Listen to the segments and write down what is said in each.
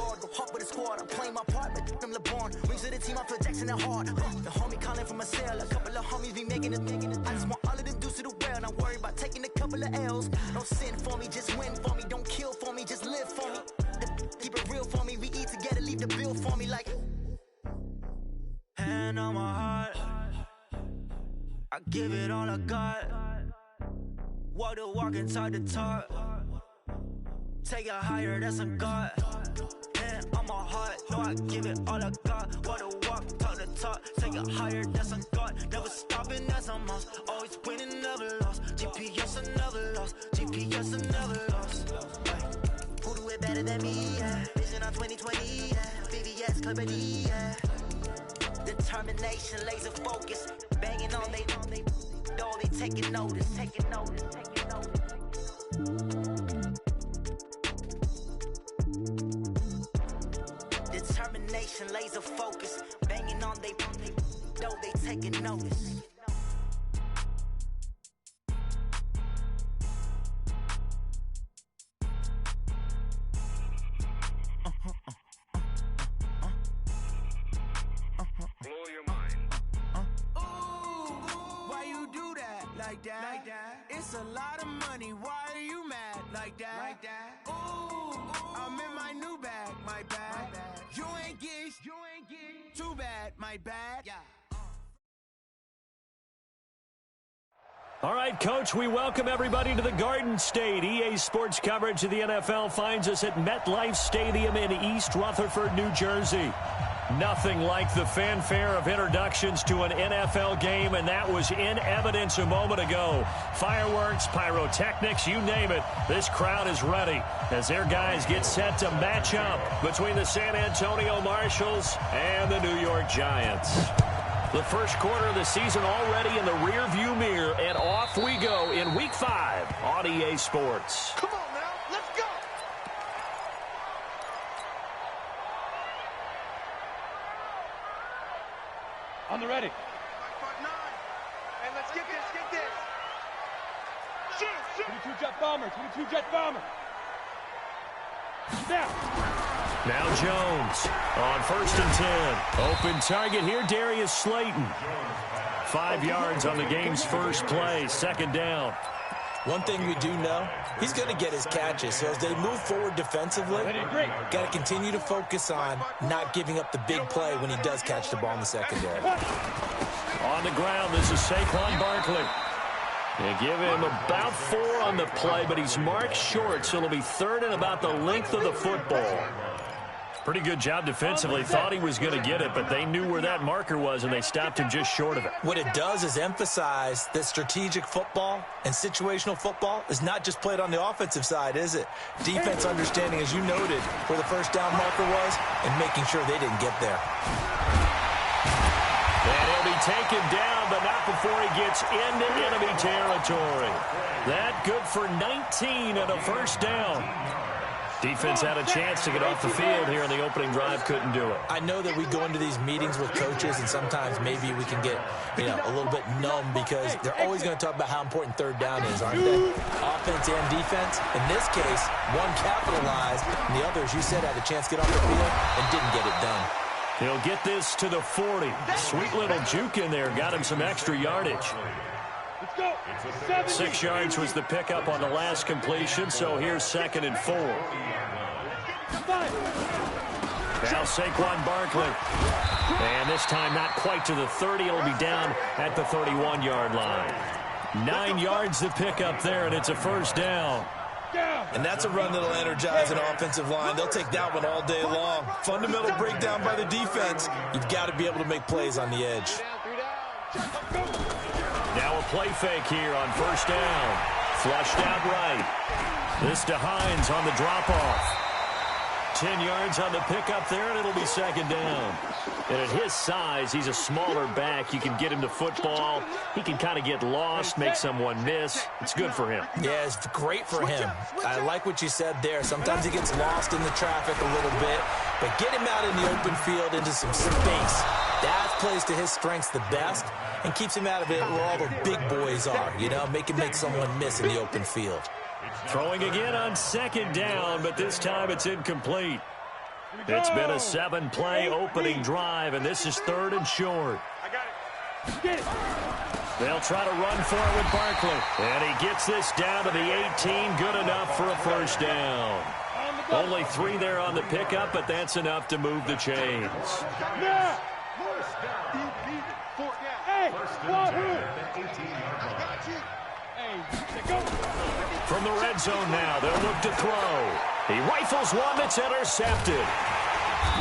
guard, go hop with the squad. I'm playing my part, but I'm LeBron. Rings to the team, I feel Jackson and hard. The homie calling from a cell, a couple of homies be making it. I just want all of them dudes to the well, not worry about taking a couple of L's. Don't sin for me, just win for me. Don't kill for me, just live for me. Keep it real for me, we eat together, leave the bill for me like. Hand on my heart, I give it all I got. Walk the walk and talk the talk. Take it higher, that's a God. Hand on my heart, no, I give it all I got. Walk the walk, talk the talk. Take it higher, that's a God. Never stopping, that's a must. Always winning, never lost. GPS, I never lost. GPS, I never lost. Who do it better than me? Yeah. Vision on 2020, yeah. VVS, Clippity, yeah. Determination, laser focus. Banging on they door, they taking notice, taking notice, taking notice. Determination, laser focus. Banging on they door, they taking notice. Like that. It's a lot of money. Why are you mad like that? Ooh, I'm in my new bag, my bad. You ain't get too bad, my bad. Yeah. All right, Coach, we welcome everybody to the Garden State. EA Sports coverage of the NFL finds us at MetLife Stadium in East Rutherford, New Jersey. Nothing like the fanfare of introductions to an NFL game, and that was in evidence a moment ago. Fireworks, pyrotechnics, you name it. This crowd is ready as their guys get set to match up between the San Antonio Marshals and the New York Giants. The first quarter of the season already in the rearview mirror, and off we go in Week 5 on EA Sports. Come on now, let's go! On the ready. 559. And let's get this. Shoot. 22 jet bomber. Now Jones on 1st and 10. Open target here, Darius Slayton. 5 yards on the game's first play, 2nd down. One thing we do know, he's going to get his catches. So as they move forward defensively, got to continue to focus on not giving up the big play when he does catch the ball in the secondary. On the ground, this is Saquon Barkley. They give him about 4 on the play, but he's marked short, so it'll be 3rd and about the length of the football. Pretty good job defensively. Thought he was going to get it, but they knew where that marker was, and they stopped him just short of it. What it does is emphasize that strategic football and situational football is not just played on the offensive side, is it? Defense understanding, as you noted, where the first down marker was and making sure they didn't get there. And he'll be taken down, but not before he gets into enemy territory. That good for 19 and a 1st down. Defense had a chance to get off the field here in the opening drive, couldn't do it. I know that we go into these meetings with coaches, and sometimes maybe we can get, a little bit numb because they're always going to talk about how important 3rd down is, aren't they? Offense and defense. In this case, one capitalized, and the other, as you said, had a chance to get off the field and didn't get it done. He'll get this to the 40. Sweet little juke in there, got him some extra yardage. 6 yards was the pickup on the last completion, so here's 2nd and 4. Now Saquon Barkley. And this time not quite to the 30. It'll be down at the 31-yard line. 9 yards the pickup there, and it's a 1st down. And that's a run that'll energize an offensive line. They'll take that one all day long. Fundamental breakdown by the defense. You've got to be able to make plays on the edge. Now a play fake here on 1st down. Flushed out right. This to Hines on the drop-off. 10 yards on the pickup there, and it'll be 2nd down. And at his size, he's a smaller back. You can get him to football. He can kind of get lost, make someone miss. It's good for him. Yeah, it's great for him. I like what you said there. Sometimes he gets lost in the traffic a little bit, but get him out in the open field into some space. That plays to his strengths the best and keeps him out of it where all the big boys are, make someone miss in the open field. Throwing again on 2nd down, but this time it's incomplete. It's been a 7-play opening drive, and this is 3rd and short. I got it. Get it. They'll try to run for it with Barkley. And he gets this down to the 18. Good enough for a first down. Only 3 there on the pickup, but that's enough to move the chains. Yeah. Hey, From the red zone now, they'll look to throw. He rifles one that's intercepted.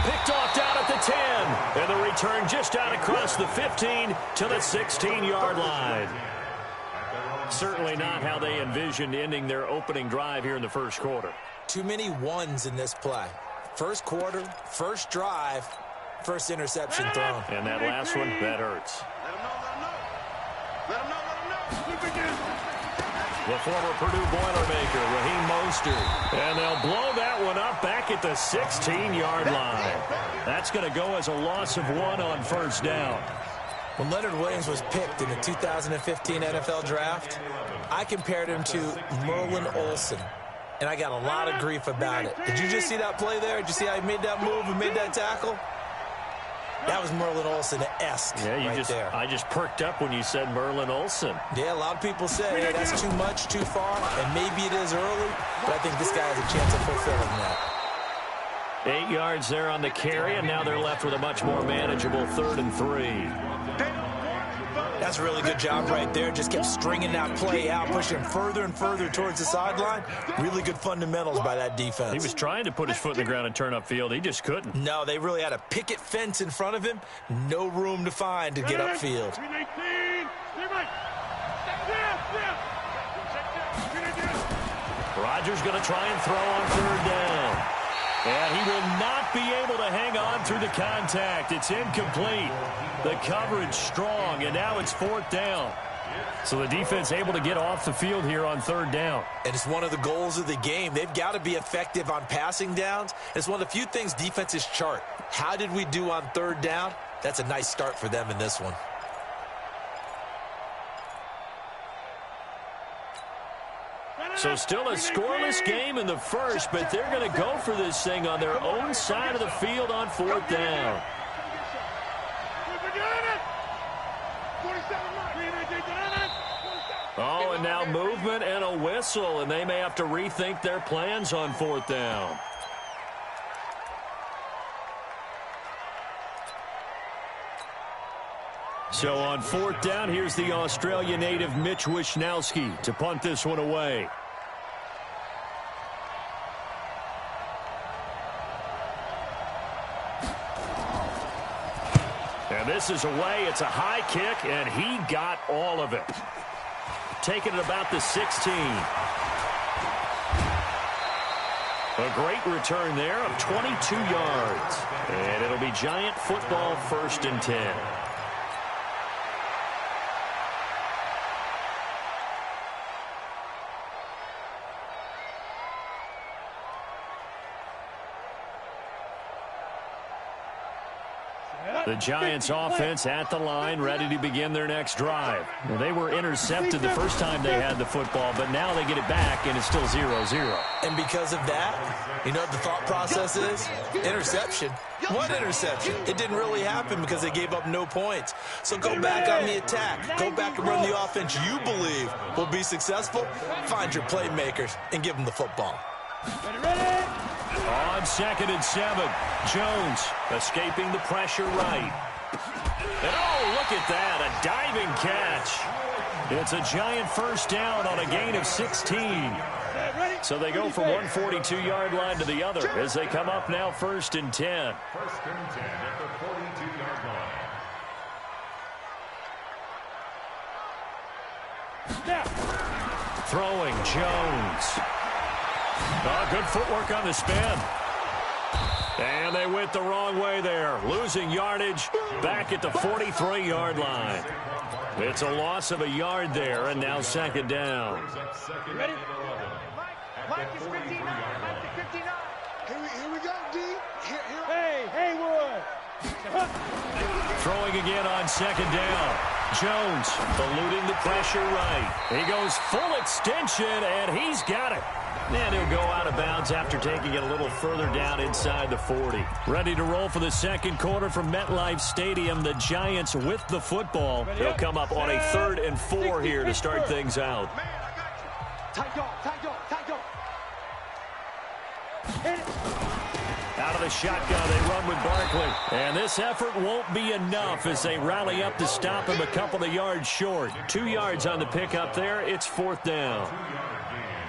Picked off down at the 10. And the return just out across the 15 to the 16-yard line. Certainly not how they envisioned ending their opening drive here in the first quarter. Too many ones in this play. First quarter, first drive, first interception thrown. And that last one, that hurts. Let him know. The former Purdue Boilermaker, Raheem Mostert. And they'll blow that one up back at the 16-yard line. That's going to go as a loss of 1 on first down. When Leonard Williams was picked in the 2015 NFL Draft, I compared him to Merlin Olsen, and I got a lot of grief about it. Did you just see that play there? Did you see how he made that move and made that tackle? That was Merlin Olsen-esque there. I just perked up when you said Merlin Olsen. Yeah, a lot of people say, hey, that's too much, too far, and maybe it is early, but I think this guy has a chance of fulfilling that. 8 yards there on the carry, and now they're left with a much more manageable 3rd and 3. That's a really good job right there. Just kept stringing that play out, pushing him further and further towards the sideline. Really good fundamentals by that defense. He was trying to put his foot in the ground and turn upfield. He just couldn't. No, they really had a picket fence in front of him. No room to find to get upfield. Rodgers going to try and throw on 3rd down. And he will not be able to hang on through the contact. It's incomplete. The coverage strong, and now it's 4th down. So the defense able to get off the field here on 3rd down. And it's one of the goals of the game. They've got to be effective on passing downs. It's one of the few things defenses chart. How did we do on 3rd down? That's a nice start for them in this one. So still a scoreless game in the first, but they're going to go for this thing on their own side of the field on 4th down. Oh, and now movement and a whistle, and they may have to rethink their plans on 4th down. So on 4th down, here's the Australia native Mitch Wishnowsky to punt this one away. And this is away. It's a high kick, and he got all of it. Taking it about the 16. A great return there of 22 yards. And it'll be Giant football, 1st and 10. The Giants offense at the line, ready to begin their next drive. Well, they were intercepted the first time they had the football, but now they get it back, and it's still 0-0. And because of that, you know what the thought process is? Interception. What interception? It didn't really happen because they gave up no points. So go back on the attack. Go back and run the offense you believe will be successful. Find your playmakers and give them the football. Ready? On 2nd and 7, Jones escaping the pressure right. And oh, look at that, a diving catch. It's a Giant first down on a gain of 16. So they go from one 42-yard line to the other as they come up now 1st and 10. 1st and 10 at the 42-yard line. Throwing Jones. Oh, good footwork on the spin. And they went the wrong way there. Losing yardage back at the 43-yard line. It's a loss of a yard there, and now 2nd down. Ready? Mike is 59. Mike is 59. Here we go, D. Hey, Haywood. Throwing again on 2nd down. Jones eluding the pressure right. He goes full extension, and he's got it. And he'll go out of bounds after taking it a little further down inside the 40. Ready to roll for the second quarter from MetLife Stadium. The Giants with the football. They'll come up on a 3rd and 4 here to start things out. Out of the shotgun, they run with Barkley. And this effort won't be enough as they rally up to stop him a couple of yards short. 2 yards on the pickup there. It's 4th down.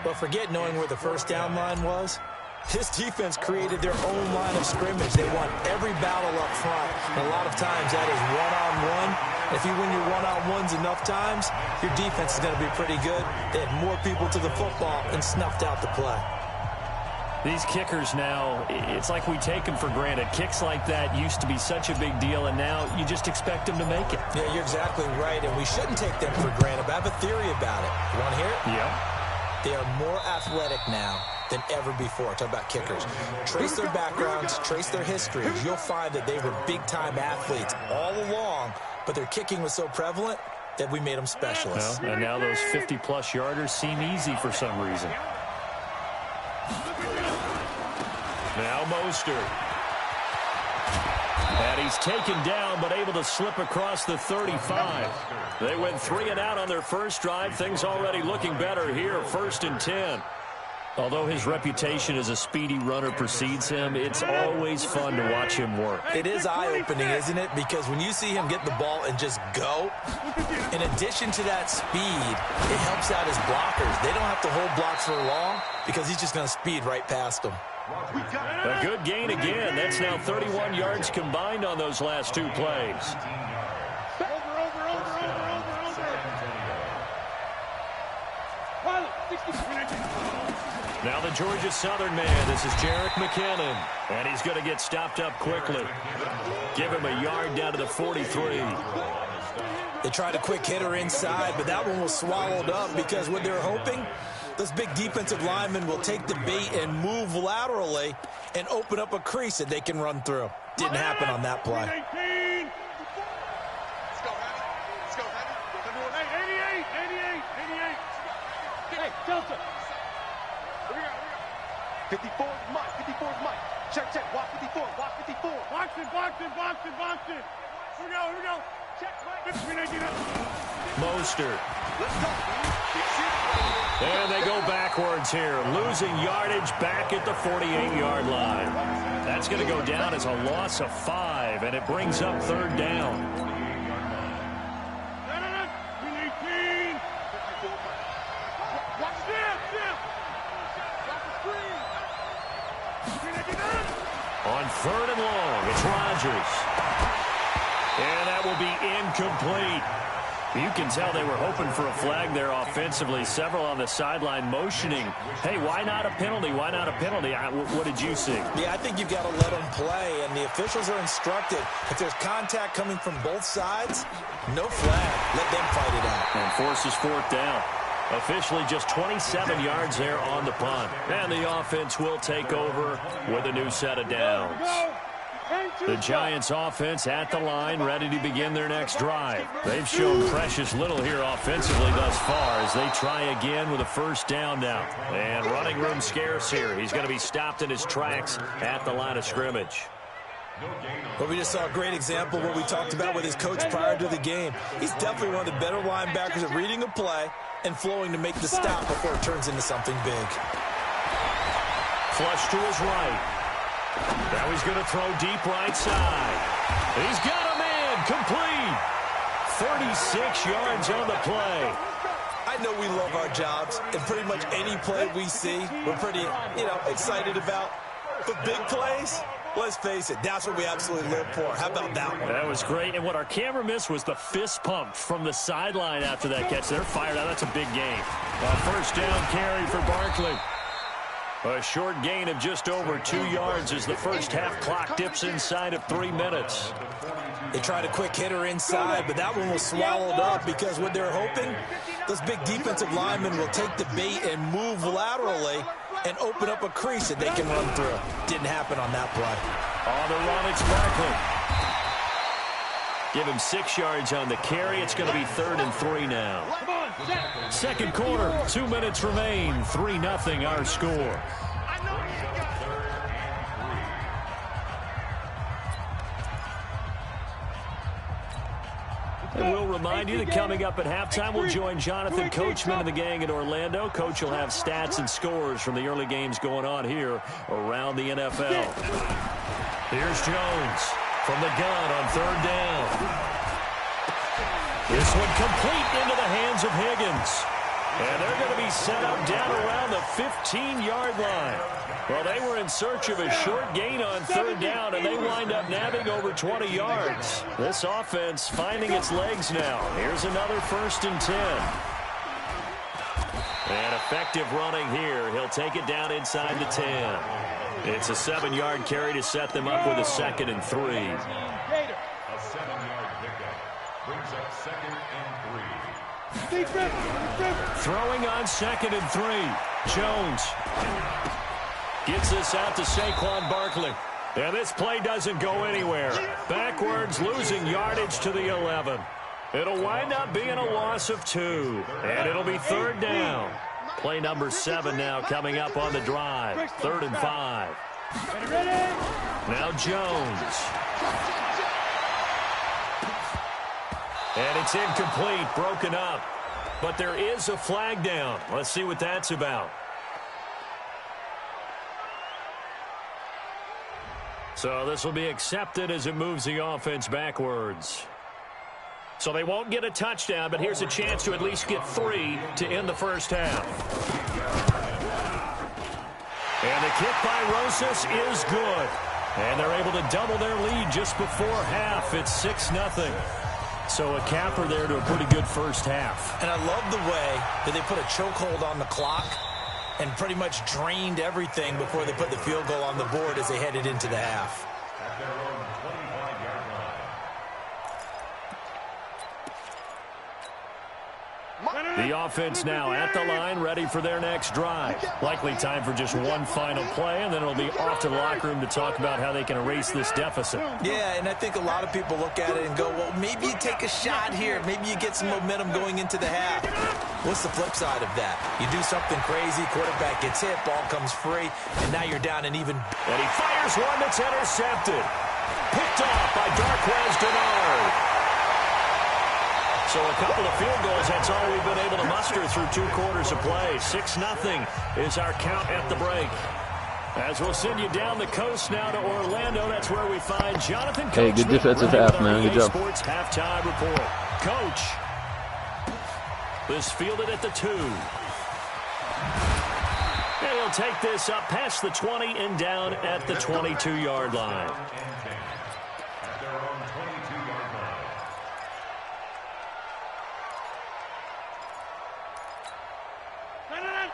But forget knowing where the first down line was. This defense created their own line of scrimmage. They won every battle up front. And a lot of times that is one-on-one. If you win your one-on-ones enough times, your defense is going to be pretty good. They had more people to the football and snuffed out the play. These kickers now, it's like we take them for granted. Kicks like that used to be such a big deal, and now you just expect them to make it. Yeah, you're exactly right, and we shouldn't take them for granted. But I have a theory about it. You want to hear it? Yeah. They are more athletic now than ever before. Talk about kickers. Trace their backgrounds, trace their histories. You'll find that they were big-time athletes all along, but their kicking was so prevalent that we made them specialists. Well, and now those 50-plus yarders seem easy for some reason. Now Mostert. And he's taken down, but able to slip across the 35. They went 3 and out on their first drive. Things already looking better here, 1st and 10. Although his reputation as a speedy runner precedes him, it's always fun to watch him work. It is eye-opening, isn't it? Because when you see him get the ball and just go, in addition to that speed, it helps out his blockers. They don't have to hold blocks for long because he's just going to speed right past them. A good gain again. That's now 31 yards combined on those last 2 plays. Now the Georgia Southern man. This is Jerick McKinnon. And he's going to get stopped up quickly. Give him a yard down to the 43. They tried a quick hitter inside, but that one was swallowed up because what they're hoping, those big defensive linemen will take the bait and move laterally and open up a crease that they can run through. Didn't happen on that play. Let's go, Randy. 88. Hey, Delta. 54 is Mike. Check. Walk 54. Box it. Here we go. Check, Mostert. And they go backwards here, losing yardage back at the 48-yard line. That's going to go down as a loss of 5, and it brings up 3rd down. On 3rd and long, it's Rodgers. And that will be incomplete. You can tell they were hoping for a flag there offensively. Several on the sideline motioning. Hey, why not a penalty? What did you see? Yeah, I think you've got to let them play, and the officials are instructed. If there's contact coming from both sides, no flag. Let them fight it out. And forces 4th down. Officially just 27 yards there on the punt. And the offense will take over with a new set of downs. The Giants offense at the line, ready to begin their next drive. They've shown precious little here offensively thus far as they try again with a 1st down now. And running room scarce here. He's going to be stopped in his tracks at the line of scrimmage. Well, we just saw a great example of what we talked about with his coach prior to the game. He's definitely one of the better linebackers at reading a play and flowing to make the stop before it turns into something big. Flush to his right. Now he's going to throw deep right side. He's got him in. Complete. 36 yards on the play. I know we love our jobs, and pretty much any play we see, we're pretty, excited about. But big plays, let's face it, that's what we absolutely live for. How about that one? That was great. And what our camera missed was the fist pump from the sideline after that catch. They're fired out. That's a big game. A 1st down carry for Barkley. A short gain of just over 2 yards as the first half clock dips inside of 3 minutes. They tried a quick hitter inside, but that one was swallowed up because what they're hoping, those big defensive linemen will take the bait and move laterally and open up a crease that they can run through. Didn't happen on that play. On the run, it's Barkley. Give him 6 yards on the carry. It's going to be 3rd and 3 now. Second quarter, 2 minutes remain. 3-0 our score. And we'll remind you that coming up at halftime, we'll join Jonathan Coachman and the gang in Orlando. Coach will have stats and scores from the early games going on here around the NFL. Here's Jones from the gun on 3rd down. This one complete into the hands of Higgins. And they're going to be set up down around the 15-yard line. Well, they were in search of a short gain on 3rd down, and they wind up nabbing over 20 yards. This offense finding its legs now. Here's another 1st and 10. And effective running here. He'll take it down inside the 10. It's a 7-yard carry to set them up with a 2nd and 3. A 7-yard pickup brings up 2nd and 3. Throwing on 2nd and 3. Jones gets this out to Saquon Barkley. And this play doesn't go anywhere. Backwards, losing yardage to the 11. It'll wind up being a loss of 2. And it'll be 3rd down. Play number 7 now coming up on the drive. 3rd and 5. Now Jones. And it's incomplete, broken up. But there is a flag down. Let's see what that's about. So this will be accepted as it moves the offense backwards. So they won't get a touchdown, but here's a chance to at least get 3 to end the first half. And the kick by Rosas is good. And they're able to double their lead just before half. It's 6-0. So a capper there to a pretty good first half. And I love the way that they put a chokehold on the clock and pretty much drained everything before they put the field goal on the board as they headed into the half. At their own 25-yard line. The offense now at the line, ready for their next drive. Likely time for just one final play, and then it'll be off to the locker room to talk about how they can erase this deficit. Yeah, and I think a lot of people look at it and go, well, maybe you take a shot here. Maybe you get some momentum going into the half. What's the flip side of that? You do something crazy, quarterback gets hit, ball comes free, and now you're down an even... And he fires one that's intercepted. Picked off by Darquez Dennard. So a couple of field goals, that's all we've been able to muster through 2 quarters of play. 6-0 is our count at the break. As we'll send you down the coast now to Orlando, that's where we find Jonathan Coachman. Hey, good defensive half, man. Good job. Sports halftime report. Coach is fielded at the 2. And he'll take this up past the 20 and down at the 22-yard line. At their own 22-yard line.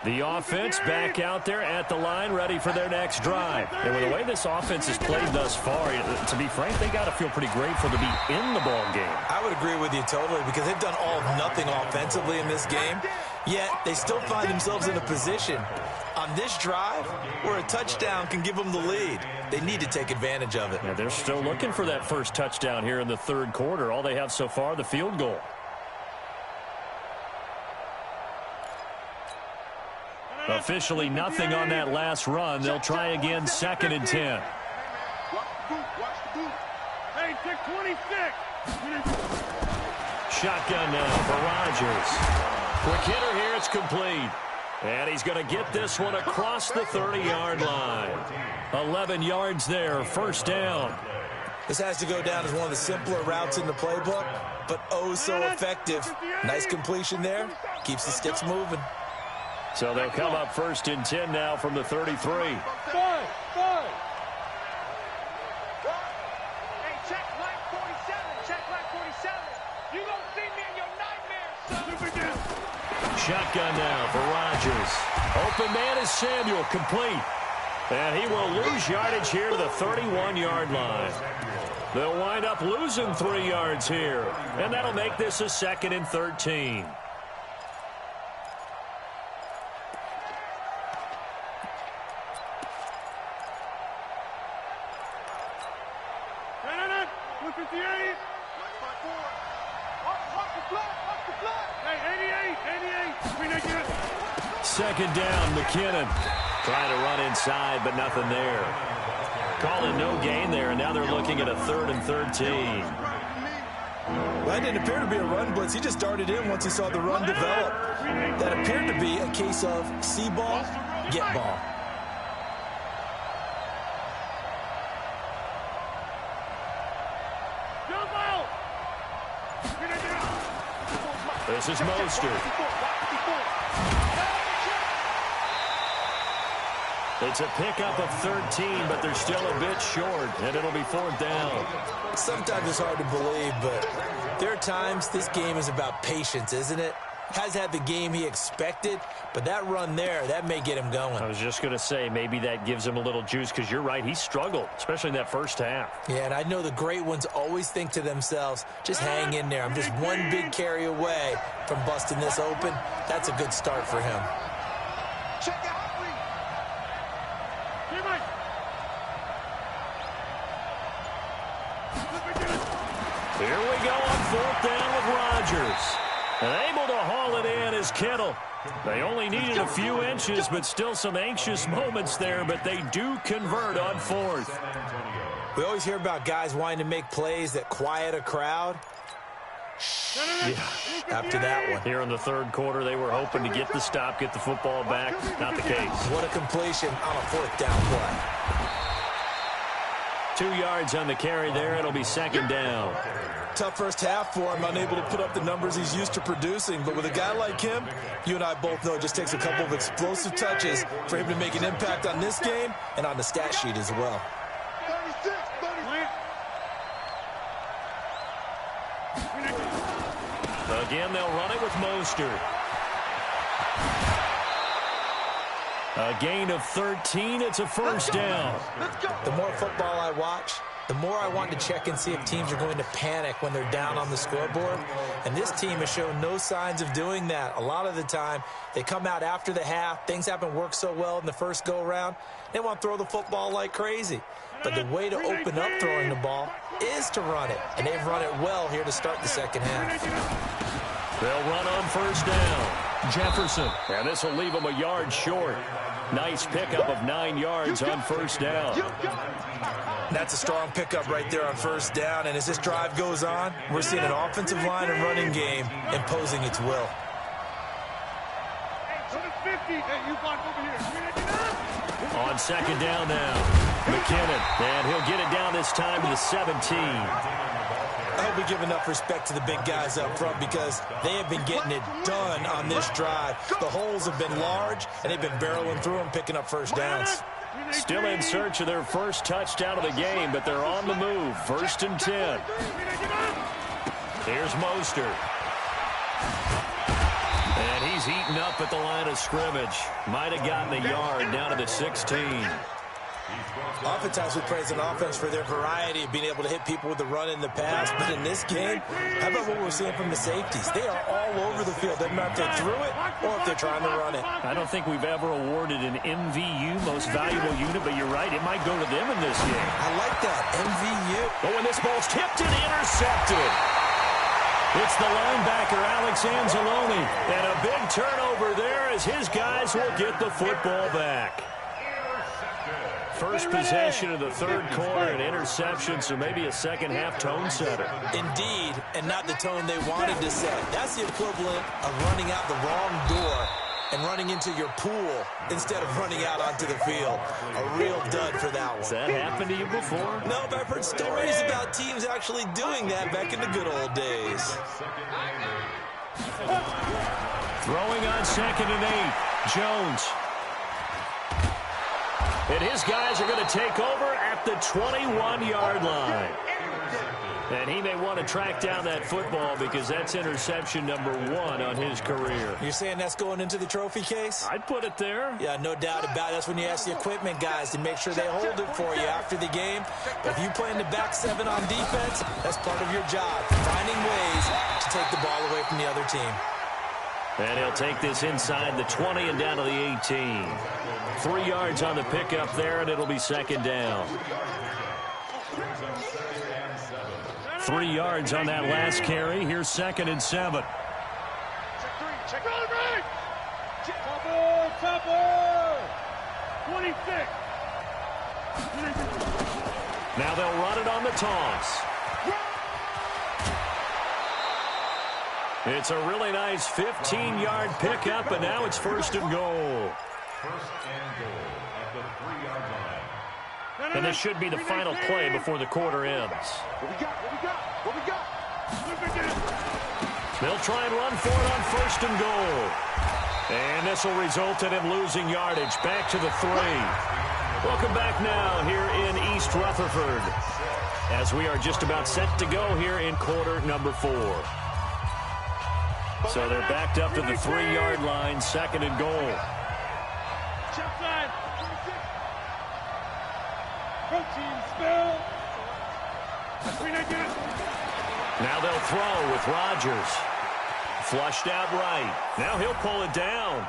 The offense back out there at the line, ready for their next drive. And with the way this offense has played thus far, to be frank, they got to feel pretty grateful to be in the ball game. I would agree with you totally because they've done all of nothing offensively in this game, yet they still find themselves in a position on this drive where a touchdown can give them the lead. They need to take advantage of it. Yeah, they're still looking for that first touchdown here in the 3rd quarter. All they have so far, the field goal. Officially nothing on that last run. They'll try again, 2nd and 10. Hey, take 26. Shotgun now for Rodgers. Quick hitter here, it's complete. And he's going to get this one across the 30-yard line. 11 yards there, first down. This has to go down as one of the simpler routes in the playbook, but oh so effective. Nice completion there. Keeps the sticks moving. So they'll come up 1st and 10 now from the 33. Hey, check line 47. Check line 47. You don't see me in your nightmares, son. Shotgun now for Rodgers. Open man is Samuel, complete. And he will lose yardage here to the 31-yard line. They'll wind up losing 3 yards here. And that'll make this a 2nd and 13. Second down, McKinnon. Trying to run inside, but nothing there. Calling no gain there, and now they're looking at a 3rd and 13. Well, that didn't appear to be a run blitz. He just darted in once he saw the run develop. That appeared to be a case of see ball, get ball. This is Mostert. It's a pickup of 13, but they're still a bit short, and it'll be 4th down. Sometimes it's hard to believe, but there are times this game is about patience, isn't it? Has had the game he expected, but that run there, that may get him going. I was just going to say, maybe that gives him a little juice, because you're right, he struggled, especially in that first half. Yeah, and I know the great ones always think to themselves, just hang in there. I'm just one big carry away from busting this open. That's a good start for him. Check out. Here we go on 4th down with Rodgers. And able to haul it in is Kittle. They only needed a few inches, but still some anxious moments there, but they do convert on 4th. We always hear about guys wanting to make plays that quiet a crowd. Yeah, after that one. Here in the 3rd quarter, they were hoping to get the stop, get the football back. Not the case. What a completion on a 4th down play. 2 yards on the carry there. It'll be 2nd down. Tough first half for him, unable to put up the numbers he's used to producing. But with a guy like him, you and I both know it just takes a couple of explosive touches for him to make an impact on this game and on the stat sheet as well. 36, 36. Again, they'll run it with Mostert. A gain of 13. It's a 1st down. The more football I watch, the more I want to check and see if teams are going to panic when they're down on the scoreboard. And this team has shown no signs of doing that. A lot of the time, they come out after the half. Things haven't worked so well in the first go-around. They want to throw the football like crazy. But the way to open up throwing the ball is to run it. And they've run it well here to start the second half. They'll run on 1st down. Jefferson. And this will leave them a yard short. Nice pickup of 9 yards on 1st down. That's a strong pickup right there on 1st down. And as this drive goes on, we're seeing an offensive line and running game imposing its will. On 2nd down now, McKinnon. And he'll get it down this time to the 17. I hope we give enough respect to the big guys up front because they have been getting it done on this drive. The holes have been large, and they've been barreling through them, picking up 1st downs. Still in search of their first touchdown of the game, but they're on the move. 1st and 10. Here's Mostert. And he's eaten up at the line of scrimmage. Might have gotten a yard down to the 16. Oftentimes we praise an offense for their variety of being able to hit people with the run and the pass. But in this game, how about what we're seeing from the safeties? They are all over the field. Doesn't matter if they threw it or if they're trying to run it. I don't think we've ever awarded an MVU, most valuable unit, but you're right. It might go to them in this game. I like that, MVU. Oh, and this ball's tipped and intercepted. It's the linebacker, Alex Anzalone. And a big turnover there as his guys will get the football back. First possession of the 3rd quarter, an interception, so maybe a second-half tone setter. Indeed, and not the tone they wanted to set. That's the equivalent of running out the wrong door and running into your pool instead of running out onto the field. A real dud for that one. Has that happened to you before? No, but I've heard stories about teams actually doing that back in the good old days. Throwing on 2nd and 8, Jones. And his guys are going to take over at the 21-yard line. And he may want to track down that football because that's interception number 1 on his career. You're saying that's going into the trophy case? I'd put it there. Yeah, no doubt about it. That's when you ask the equipment guys to make sure they hold it for you after the game. But if you play in the back 7 on defense, that's part of your job, finding ways to take the ball away from the other team. And he'll take this inside the 20 and down to the 18. 3 yards on the pickup there, and it'll be 2nd down. 3 yards on that last carry. Here's 2nd and 7. Check right. Topper. 26. Now they'll run it on the toss. It's a really nice 15-yard pickup, and now it's 1st and goal. 1st and goal at the 3-yard line. And this should be the final play before the quarter ends. What we got? They'll try and run for it on 1st and goal. And this will result in him losing yardage. Back to the 3. Welcome back now here in East Rutherford, as we are just about set to go here in quarter number 4. So they're backed up to the 3-yard line, 2nd and goal. Check side. 13 spill. Now they'll throw with Rodgers. Flushed out right. Now he'll pull it down.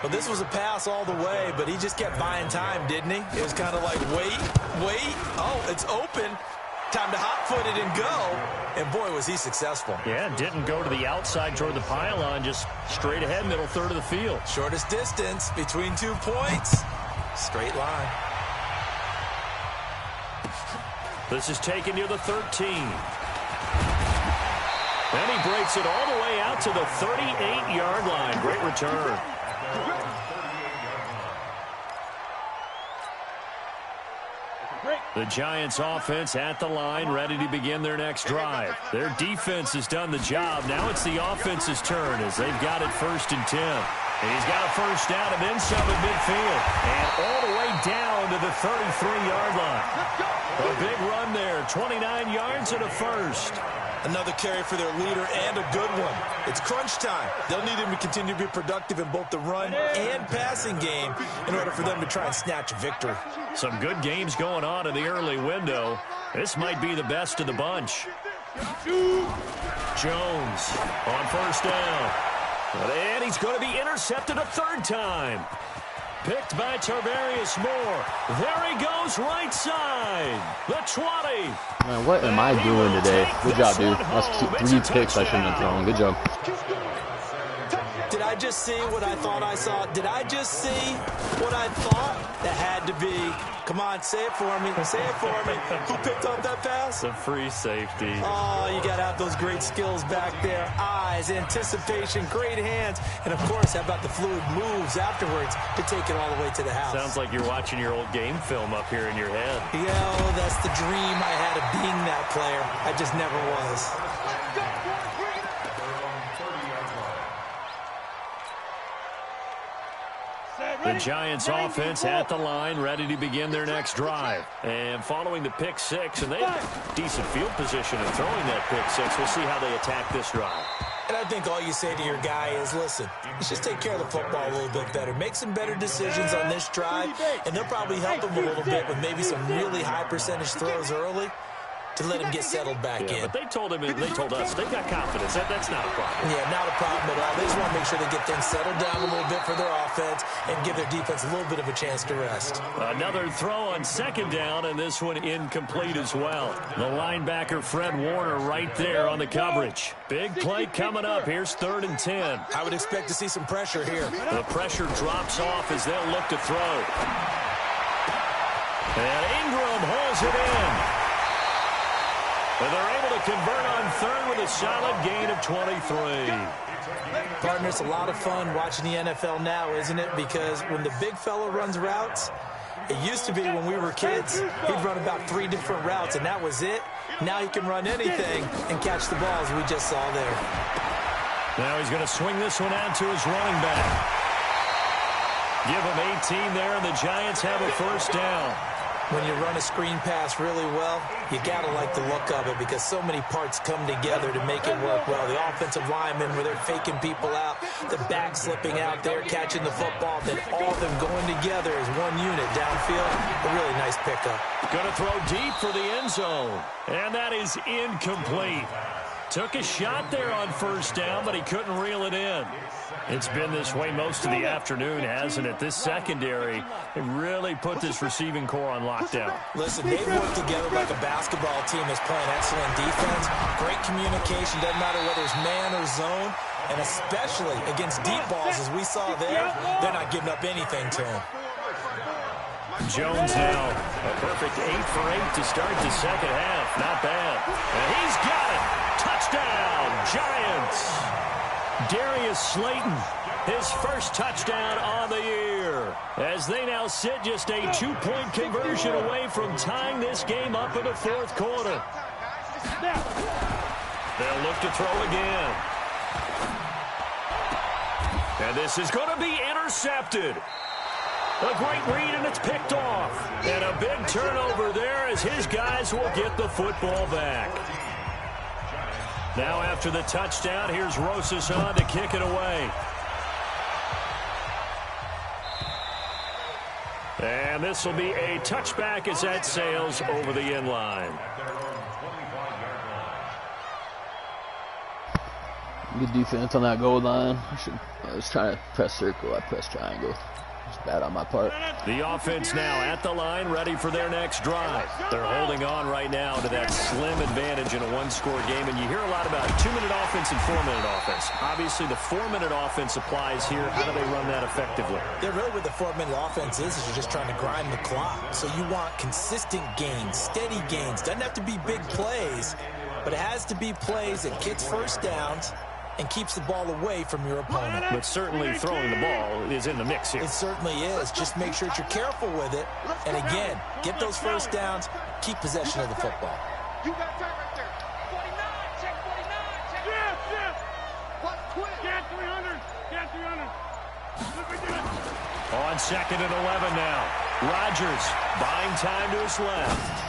Well, this was a pass all the way, but he just kept buying time, didn't he? It was kind of like, wait. Oh, it's open. Time to hot-foot it and go. And, boy, was he successful. Yeah, didn't go to the outside toward the pylon, just straight ahead, middle third of the field. Shortest distance between 2 points. Straight line. This is taken near the 13. And he breaks it all the way out to the 38-yard line. Great return. The Giants offense at the line, ready to begin their next drive. Their defense has done the job. Now it's the offense's turn as they've got it 1st and 10. And he's got a 1st down and then some at midfield. And all the way down to the 33-yard line. A big run there, 29 yards and a 1st. Another carry for their leader and a good one. It's crunch time. They'll need him to continue to be productive in both the run and passing game in order for them to try and snatch a victory. Some good games going on in the early window. This might be the best of the bunch. Jones on 1st down. And he's going to be intercepted a 3rd time. Picked by Tarvarius Moore. There he goes, right side. The 20. Man, what am I doing today? Good job, dude. That's 3 picks I shouldn't have thrown. Good job. Did I just see what I thought I saw? Did I just see what I thought? That had to be. Come on, say it for me. Say it for me. Who picked up that pass? The free safety. Oh, you got to have those great skills back there. Eyes, anticipation, great hands. And, of course, how about the fluid moves afterwards to take it all the way to the house? Sounds like you're watching your old game film up here in your head. Yeah, that's the dream I had of being that player. I just never was. The Giants offense at the line, ready to begin their next drive. And following the pick 6, and they have decent field position in throwing that pick 6. We'll see how they attack this drive. And I think all you say to your guy is, listen, let's just take care of the football a little bit better. Make some better decisions on this drive, and they'll probably help him a little bit with maybe some really high percentage throws early to let him get settled back in. But they told us they've got confidence. That's not a problem. Yeah, not a problem at all. They just want to make sure they get things settled down a little bit for their offense and give their defense a little bit of a chance to rest. Another throw on 2nd down, and this one incomplete as well. The linebacker, Fred Warner, right there on the coverage. Big play coming up. Here's 3rd and 10. I would expect to see some pressure here. The pressure drops off as they'll look to throw. And Ingram holds it in. And they're able to convert on 3rd with a solid gain of 23. Partner, it's a lot of fun watching the NFL now, isn't it? Because when the big fella runs routes, it used to be when we were kids, he'd run about 3 different routes, and that was it. Now he can run anything and catch the balls we just saw there. Now he's going to swing this one out to his running back. Give him 18 there, and the Giants have a 1st down. When you run a screen pass really well, you got to like the look of it because so many parts come together to make it work well. The offensive linemen, where they're faking people out, the back slipping out there, catching the football, then all of them going together as one unit downfield. A really nice pickup. Going to throw deep for the end zone, and that is incomplete. Took a shot there on first down, but he couldn't reel it in. It's been this way most of the afternoon, hasn't it? This secondary really put this receiving core on lockdown. Listen, they've worked together like a basketball team that's playing excellent defense. Great communication, doesn't matter whether it's man or zone. And especially against deep balls, as we saw there, they're not giving up anything to him. Jones now, a perfect 8 for 8 to start the second half. Not bad. And he's got it. Touchdown, Giants. Darius Slayton, his first touchdown on the year. As they now sit just a 2-point conversion away from tying this game up in the fourth quarter. They'll look to throw again. And this is going to be intercepted. A great read, and it's picked off. And a big turnover there as his guys will get the football back. Now after the touchdown, here's Rosas on to kick it away. And this will be a touchback as that sails over the end line. Good defense on that goal line. I was trying to press circle. I pressed triangle. It's bad on my part. The offense now at the line, ready for their next drive. They're holding on right now to that slim advantage in a one-score game, and you hear a lot about 2-minute offense and 4-minute offense. Obviously, the 4-minute offense applies here. How do they run that effectively? They're really what the 4-minute offense is you're just trying to grind the clock. So you want consistent gains, steady gains. Doesn't have to be big plays, but it has to be plays that gets first downs and keeps the ball away from your opponent. But certainly throwing the ball is in the mix here. It certainly is. Just make sure that you're careful with it. And again, get those first downs, keep possession of the football. You got time right there. 49, check 49, check. Yes. What, quit? Get 300. Get 300. Look, we did it. On 2nd and 11 now. Rodgers buying time to his left.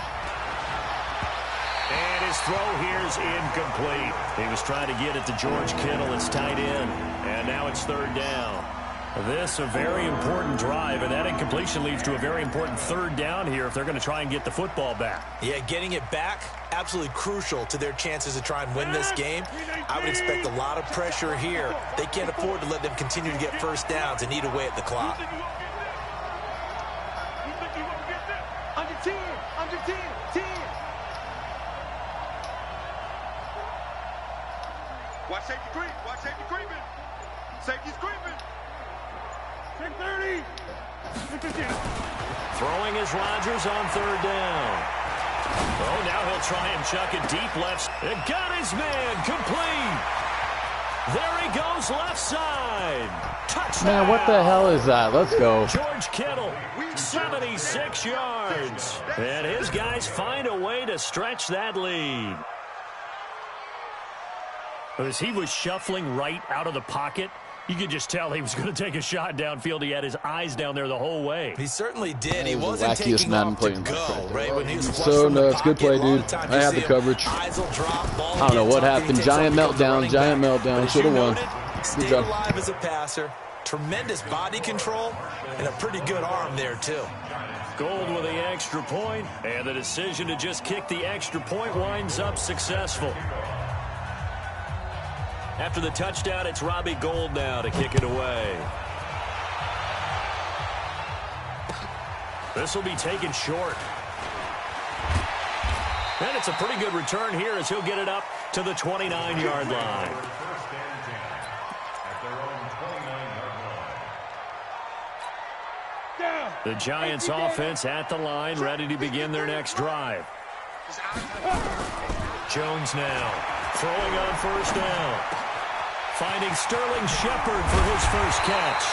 And his throw here is incomplete. He was trying to get it to George Kittle. It's tight end. And now it's 3rd down. This a very important drive, and that incompletion leads to a very important 3rd down here if they're going to try and get the football back. Yeah, getting it back, absolutely crucial to their chances to try and win this game. I would expect a lot of pressure here. They can't afford to let them continue to get first downs and eat away at the clock. Under 10, under 10, 10. Watch safety creep. Watch safety creeping. Safety's creeping. 10-30. Throwing is Rodgers on 3rd down. Oh, now he'll try and chuck it deep left. It got his man complete. There he goes left side. Touchdown. Man, what the hell is that? Let's go. George Kittle, 76 yards. And his guys find a way to stretch that lead. As he was shuffling right out of the pocket, you could just tell he was going to take a shot downfield. He had his eyes down there the whole way. He certainly did. He wasn't wackiest taking Madden off to play go, right? When he was so no, it's good play, dude. I have the coverage. I don't know what happened. Giant meltdown. Giant meltdown. Should have won. Good job. Alive as a passer. Tremendous body control and a pretty good arm there too. Gold with the extra point, and the decision to just kick the extra point winds up successful. After the touchdown, it's Robbie Gould now to kick it away. This will be taken short. And it's a pretty good return here as he'll get it up to the 29-yard line. The Giants offense at the line, ready to begin their next drive. Jones now throwing on 1st down. Finding Sterling Shepard for his first catch.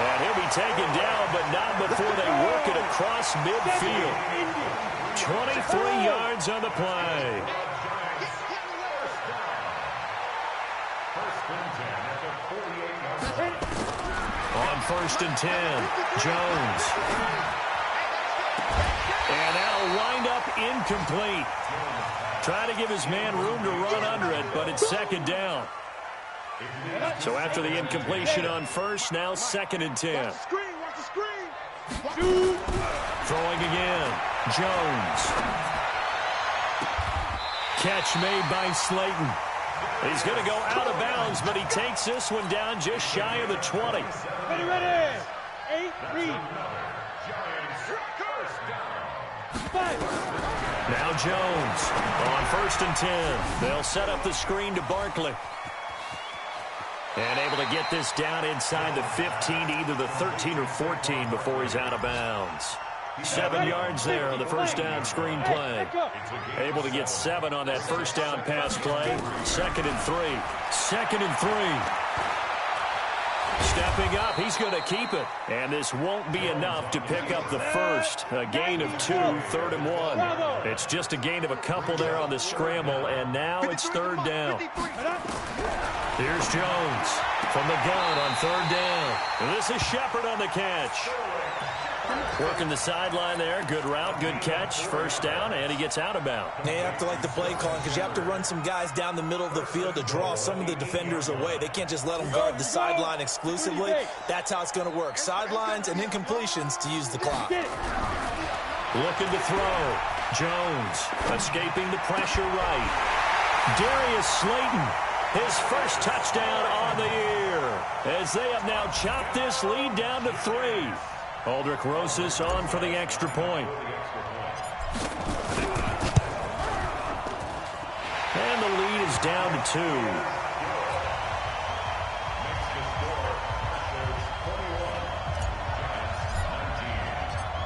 And he'll be taken down, but not before they work it across midfield. 23 yards on the play. On 1st and 10, Jones. And that'll wind up incomplete. Trying to give his man room to run under it, but it's 2nd down. So after the incompletion on 1st, now 2nd and 10. Throwing again. Jones. Catch made by Slayton. He's going to go out of bounds, but he takes this one down just shy of the 20. Ready. 8, read. Now Jones on 1st and 10. They'll set up the screen to Barkley. And able to get this down inside the 15 to either the 13 or 14 before he's out of bounds. 7 yards there on the first down screen play. Able to get 7 on that first down pass play. 2nd and 3. 2nd and 3. Stepping up, he's going to keep it. And this won't be enough to pick up the first. A gain of 2, 3rd and 1. It's just a gain of a couple there on the scramble, and now it's 3rd down. Here's Jones from the gun on 3rd down. And this is Shepard on the catch. Working the sideline there. Good route, good catch. 1st down, and he gets out of bounds. You have to like the play calling because you have to run some guys down the middle of the field to draw some of the defenders away. They can't just let them guard the sideline exclusively. That's how it's going to work. Sidelines and incompletions to use the clock. Looking to throw. Jones escaping the pressure right. Darius Slayton, his first touchdown on the year, as they have now chopped this lead down to 3. Aldrich Rosas on for the extra point. And the lead is down to 2.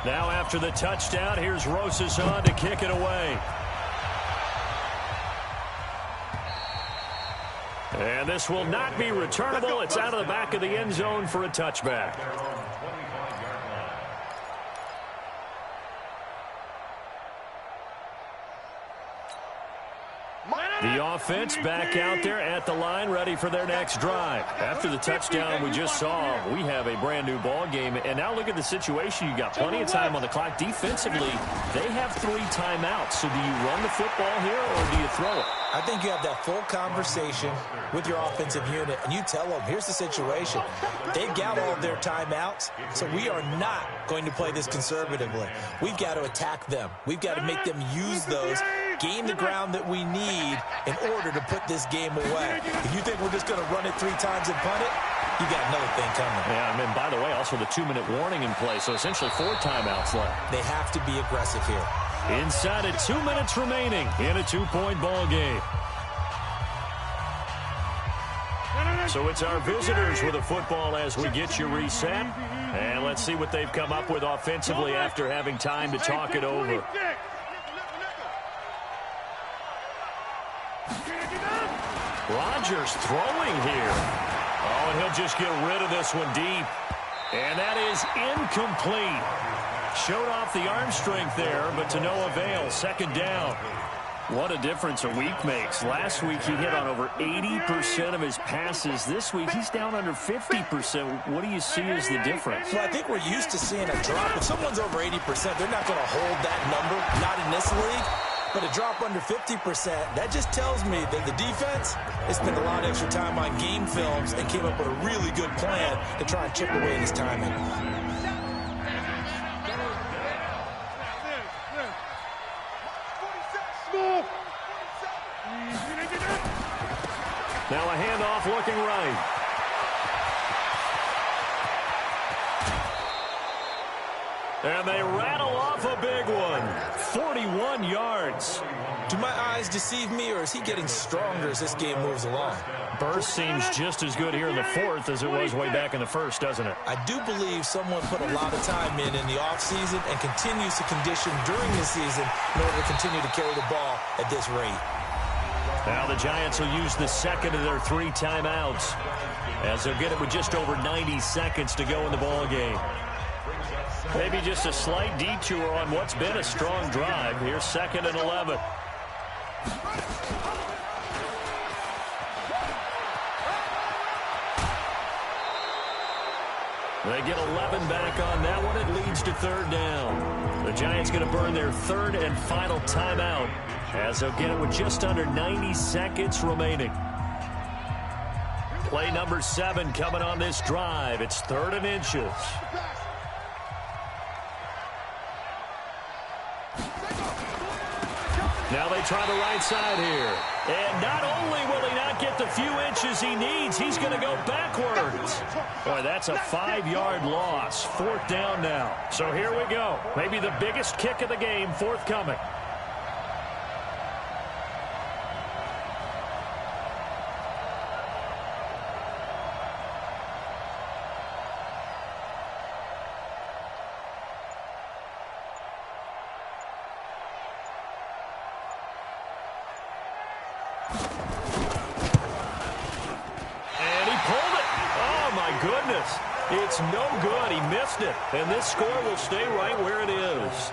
Now after the touchdown, here's Rosas on to kick it away. And this will not be returnable. It's out of the back of the end zone for a touchback. The offense back out there at the line, ready for their next drive. After the touchdown we just saw, we have a brand-new ball game. And now look at the situation. You got plenty of time on the clock. Defensively, they have 3 timeouts. So do you run the football here or do you throw it? I think you have that full conversation with your offensive unit, and you tell them, here's the situation. They've got all of their timeouts, so we are not going to play this conservatively. We've got to attack them. We've got to make them use those, gain the ground that we need in order to put this game away. If you think we're just going to run it 3 times and punt it, you got another thing coming. Yeah, and then, by the way, also the 2-minute warning in play, so essentially 4 timeouts left. They have to be aggressive here. Inside of 2 minutes remaining in a 2-point ball game. So it's our visitors with the football as we get you reset. And let's see what they've come up with offensively after having time to talk it over. Rodgers throwing here. Oh, and he'll just get rid of this one deep. And that is incomplete. Showed off the arm strength there, but to no avail. 2nd down. What a difference a week makes. Last week he hit on over 80% of his passes. This week he's down under 50%. What do you see as the difference? Well, I think we're used to seeing a drop. If someone's over 80%, they're not going to hold that number, not in this league. But a drop under 50%, that just tells me that the defense has spent a lot of extra time on game films and came up with a really good plan to try and chip away his timing. Now a handoff looking right. And they rattle off a big one. 41 yards. Do my eyes deceive me, or is he getting stronger as this game moves along? Burst seems just as good here in the 4th as it was way back in the 1st, doesn't it? I do believe someone put a lot of time in the offseason and continues to condition during the season in order to continue to carry the ball at this rate. Now the Giants will use the 2nd of their 3 timeouts as they'll get it with just over 90 seconds to go in the ball game. Maybe just a slight detour on what's been a strong drive. Here's 2nd and 11. They get 11 back on that one. It leads to 3rd down. The Giants going to burn their 3rd and final timeout as they'll get it with just under 90 seconds remaining. Play number 7 coming on this drive. It's 3rd and inches. Now they try the right side here. And not only will he not get the few inches he needs, he's going to go backwards. Boy, that's a 5-yard loss. 4th down now. So here we go. Maybe the biggest kick of the game forthcoming. It's no good. He missed it. And this score will stay right where it is.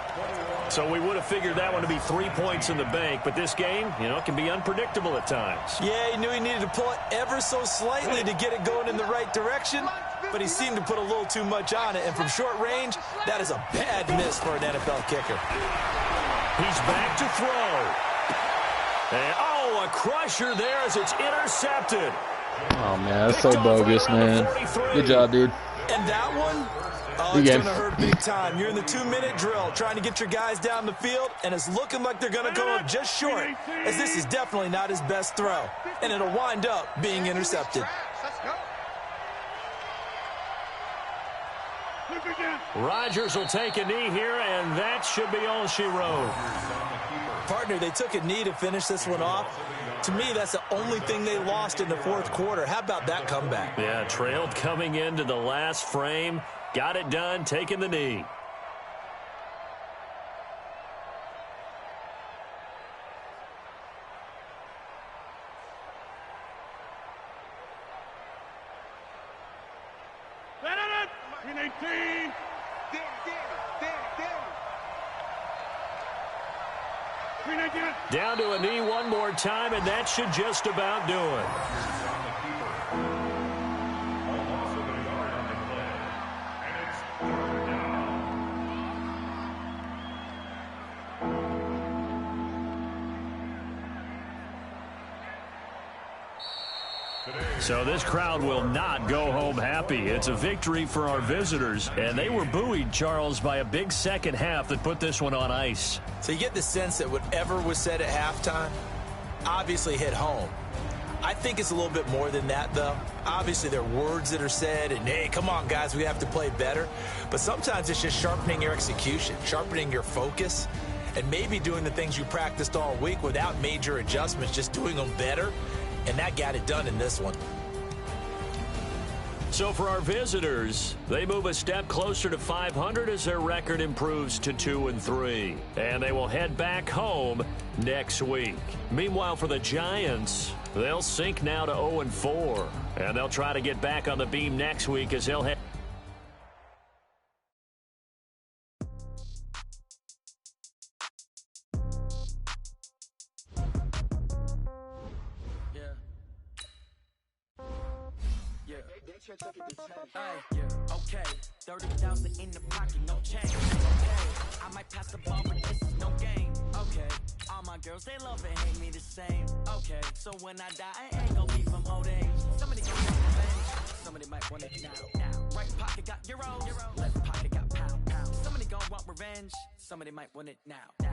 So we would have figured that one to be 3 points in the bank. But this game, you know, can be unpredictable at times. Yeah, he knew he needed to pull it ever so slightly to get it going in the right direction. But he seemed to put a little too much on it. And from short range, that is a bad miss for an NFL kicker. He's back to throw. And, oh, a crusher there as it's intercepted. Oh, man, that's so bogus, man. Good job, dude. And that one, it's going to hurt big time. You're in the 2-minute drill trying to get your guys down the field, and it's looking like they're going to go up just short, as this is definitely not his best throw. And it'll wind up being intercepted. Rodgers will take a knee here, and that should be all she wrote. Partner, they took a knee to finish this one off. To me, that's the only thing they lost in the 4th quarter. How about that comeback? Yeah, trailed coming into the last frame. Got it done, taking the knee. Down to a knee one more time, and that should just about do it. So this crowd will not go home happy. It's a victory for our visitors, and they were buoyed, Charles, by a big second half that put this one on ice. So you get the sense that whatever was said at halftime obviously hit home. I think it's a little bit more than that, though. Obviously, there are words that are said, and, hey, come on, guys, we have to play better. But sometimes it's just sharpening your execution, sharpening your focus, and maybe doing the things you practiced all week without major adjustments, just doing them better. And that got it done in this one. So for our visitors, they move a step closer to 500 as their record improves to 2-3. And they will head back home next week. Meanwhile, for the Giants, they'll sink now to 0-4. And they'll try to get back on the beam next week as they'll head. Hey, yeah, okay, 30,000 in the pocket, no change. Okay, I might pass the ball, but this is no game. Okay, all my girls, they love and hate me the same. Okay, so when I die, I ain't gonna be from old age. Somebody gon' want revenge, somebody might want it now. Right pocket got euros, left pocket got pound. Somebody gon' want revenge, somebody might want it now.